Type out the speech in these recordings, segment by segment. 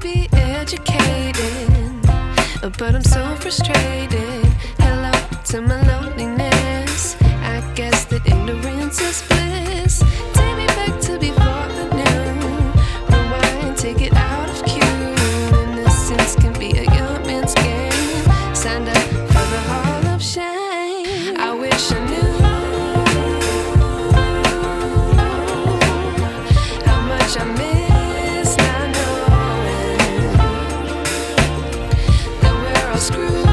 be educated, but I'm so frustrated. Hello to my loneliness. I guess that ignorance is bliss. Take me back to before I knew. Rewind, take it out of cue. Innocence can be a young man's game. Signed up for the hall of shame. I wish I knew how much I miss not knowing that we're all screwed.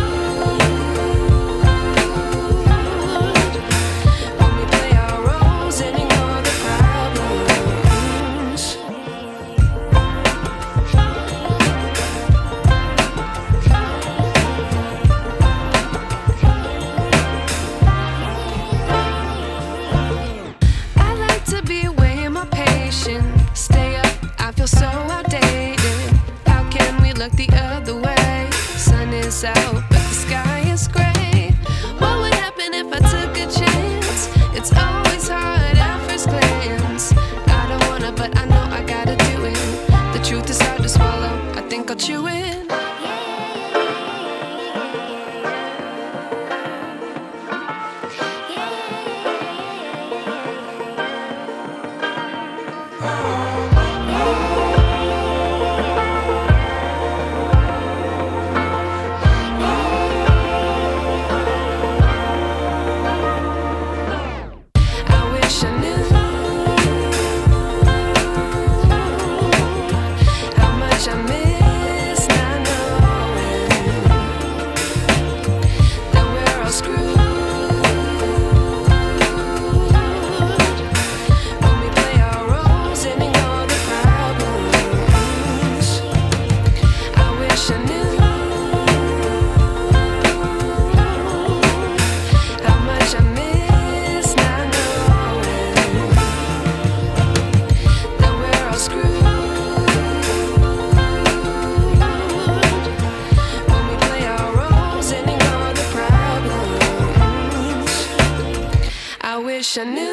When we play our roles and ignore the problems. I like to be way more patient. Stay up, I feel so outdated. How can we look the other way? Sun is out, but the sky is gray. What would happen if I took a chance? It's always hard at first glance. I don't wanna, but I know I gotta do it. The truth is hard to swallow, I think I'll chew it. I wish I knew how much I miss not knowing that we're all screwed. When we play our roles and ignore the problems. I wish I knew how much I miss not knowing that we're all screwed. When we play our roles and ignore the problems. I wish I knew